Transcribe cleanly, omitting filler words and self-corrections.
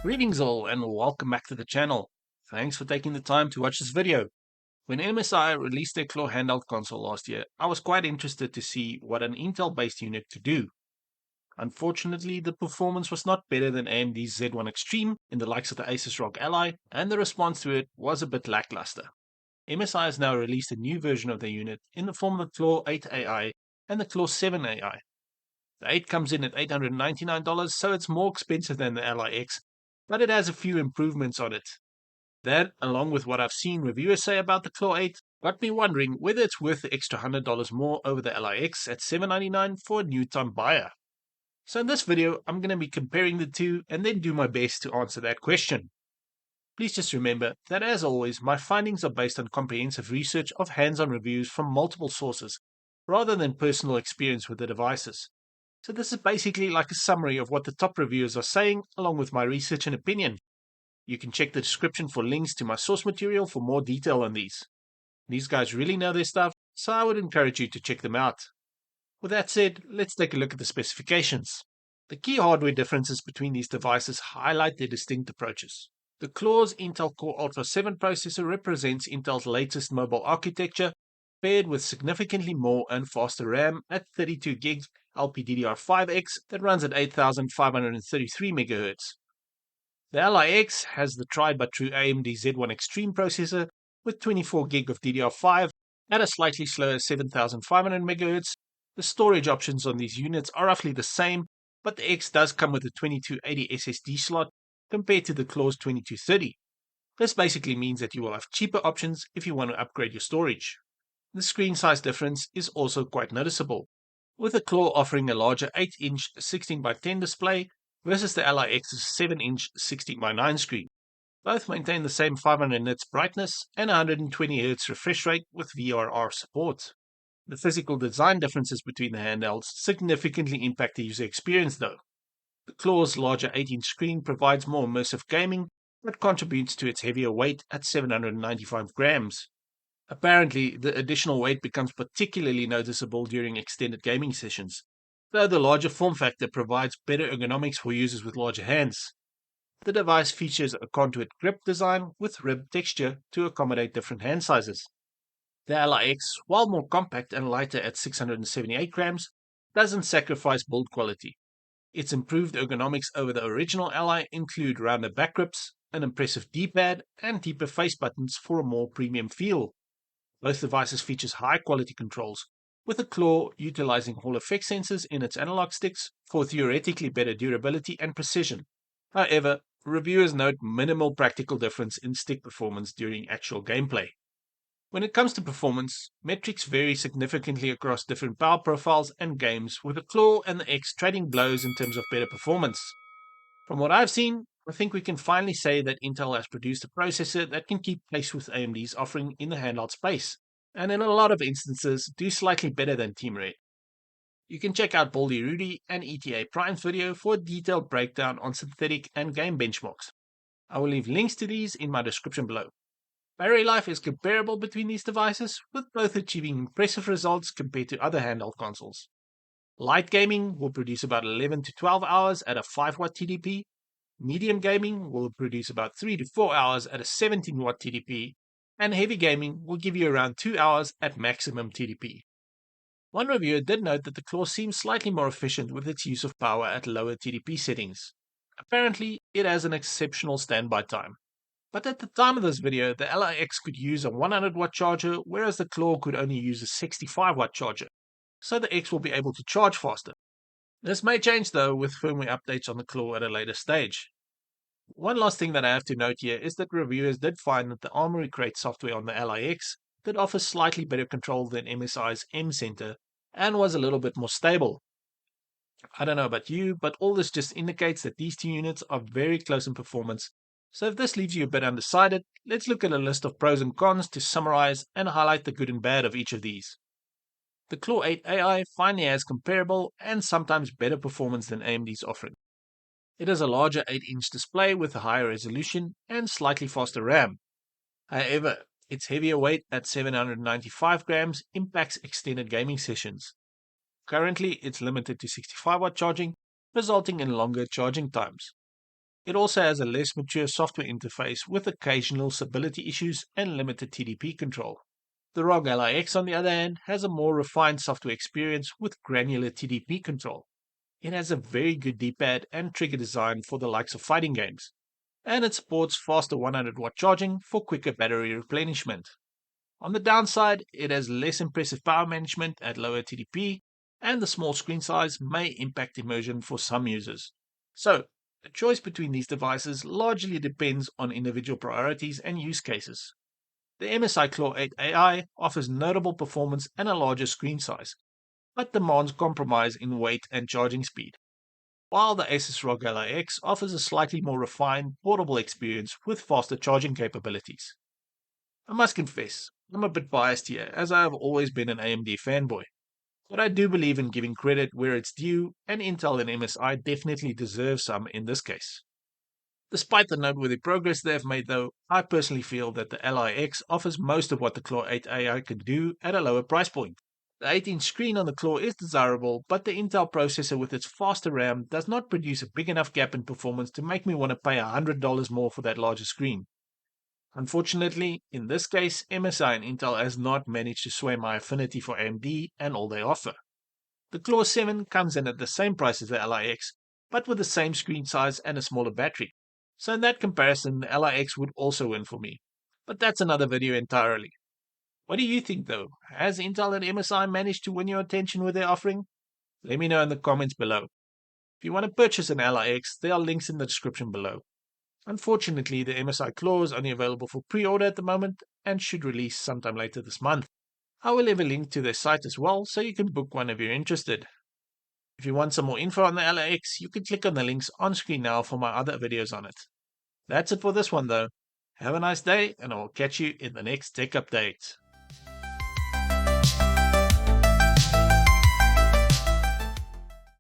Greetings all and welcome back to the channel. Thanks for taking the time to watch this video. When MSI released their Claw handheld console last year, I was quite interested to see what an Intel-based unit could do. Unfortunately, the performance was not better than AMD's Z1 Extreme in the likes of the Asus ROG Ally, and the response to it was a bit lackluster. MSI has now released a new version of the unit in the form of the Claw 8 AI and the Claw 7 AI. The 8 comes in at $899, so it's more expensive than the Ally X, but it has a few improvements on it. That, along with what I've seen reviewers say about the Claw 8, got me wondering whether it's worth the extra $100 more over the Ally X at $799 for a new-time buyer. So in this video, I'm going to be comparing the two and then do my best to answer that question. Please just remember that, as always, my findings are based on comprehensive research of hands-on reviews from multiple sources, rather than personal experience with the devices. So this is basically like a summary of what the top reviewers are saying, along with my research and opinion. You can check the description for links to my source material for more detail on these. These guys really know their stuff, so I would encourage you to check them out. With that said, let's take a look at the specifications. The key hardware differences between these devices highlight their distinct approaches. The Claw's Intel Core Ultra 7 processor represents Intel's latest mobile architecture, paired with significantly more and faster RAM at 32 GB LPDDR5X that runs at 8533 MHz. The Ally X has the tried but true AMD Z1 Extreme processor with 24 GB of DDR5 at a slightly slower 7500 MHz. The storage options on these units are roughly the same, but the X does come with a 2280 SSD slot compared to the Claw's 2230. This basically means that you will have cheaper options if you want to upgrade your storage. The screen size difference is also quite noticeable, with the Claw offering a larger 8-inch 16:10 display versus the Ally X's 7-inch 16:9 screen. Both maintain the same 500 nits brightness and 120 Hz refresh rate with VRR support. The physical design differences between the handhelds significantly impact the user experience though. The Claw's larger 8-inch screen provides more immersive gaming, but contributes to its heavier weight at 795 grams. Apparently, the additional weight becomes particularly noticeable during extended gaming sessions, though the larger form factor provides better ergonomics for users with larger hands. The device features a contoured grip design with ribbed texture to accommodate different hand sizes. The Ally X, while more compact and lighter at 678 grams, doesn't sacrifice build quality. Its improved ergonomics over the original Ally include rounder back grips, an impressive D-pad, and deeper face buttons for a more premium feel. Both devices features high-quality controls, with the Claw utilizing Hall effect sensors in its analog sticks for theoretically better durability and precision. However, reviewers note minimal practical difference in stick performance during actual gameplay. When it comes to performance, metrics vary significantly across different power profiles and games, with the Claw and the X trading blows in terms of better performance. From what I've seen, I think we can finally say that Intel has produced a processor that can keep pace with AMD's offering in the handheld space, and in a lot of instances do slightly better than Team Red. You can check out Baldy, Rudy, and ETA Prime's video for a detailed breakdown on synthetic and game benchmarks. I will leave links to these in my description below. Battery life is comparable between these devices, with both achieving impressive results compared to other handheld consoles. Light gaming will produce about 11 to 12 hours at a 5-watt TDP. Medium gaming will produce about 3 to 4 hours at a 17-watt TDP. And heavy gaming will give you around 2 hours at maximum TDP. One reviewer did note that the Claw seems slightly more efficient with its use of power at lower TDP settings. Apparently, it has an exceptional standby time. But at the time of this video, the Ally X could use a 100-watt charger, whereas the Claw could only use a 65-watt charger, so the X will be able to charge faster. This may change though with firmware updates on the Claw at a later stage. One last thing that I have to note here is that reviewers did find that the Armory Crate software on the Ally X did offer slightly better control than MSI's M Center and was a little bit more stable. I don't know about you, but all this just indicates that these two units are very close in performance. So if this leaves you a bit undecided, let's look at a list of pros and cons to summarize and highlight the good and bad of each of these. The Claw 8 AI finally has comparable and sometimes better performance than AMD's offering. It has a larger 8-inch display with a higher resolution and slightly faster RAM. However, its heavier weight at 795 grams impacts extended gaming sessions. Currently, it's limited to 65-watt charging, resulting in longer charging times. It also has a less mature software interface with occasional stability issues and limited TDP control. The ROG Ally X, on the other hand, has a more refined software experience with granular TDP control. It has a very good D-pad and trigger design for the likes of fighting games, and it supports faster 100-watt charging for quicker battery replenishment. On the downside, it has less impressive power management at lower TDP, and the small screen size may impact immersion for some users. So, the choice between these devices largely depends on individual priorities and use cases. The MSI Claw 8 AI offers notable performance and a larger screen size, but demands compromise in weight and charging speed, while the Asus ROG Ally X offers a slightly more refined, portable experience with faster charging capabilities. I must confess, I'm a bit biased here, as I have always been an AMD fanboy, but I do believe in giving credit where it's due, and Intel and MSI definitely deserve some in this case. Despite the noteworthy progress they have made though, I personally feel that the Ally X offers most of what the Claw 8 AI can do at a lower price point. The 18-inch screen on the Claw is desirable, but the Intel processor with its faster RAM does not produce a big enough gap in performance to make me want to pay $100 more for that larger screen. Unfortunately, in this case, MSI and Intel has not managed to sway my affinity for AMD and all they offer. The Claw 7 comes in at the same price as the Ally X, but with the same screen size and a smaller battery. So in that comparison, the Ally X would also win for me. But that's another video entirely. What do you think though? Has Intel and MSI managed to win your attention with their offering? Let me know in the comments below. If you want to purchase an Ally X, there are links in the description below. Unfortunately, the MSI Claw is only available for pre-order at the moment and should release sometime later this month. I will leave a link to their site as well, so you can book one if you're interested. If you want some more info on the Ally X, you can click on the links on screen now for my other videos on it. That's it for this one though. Have a nice day, and I will catch you in the next tech update.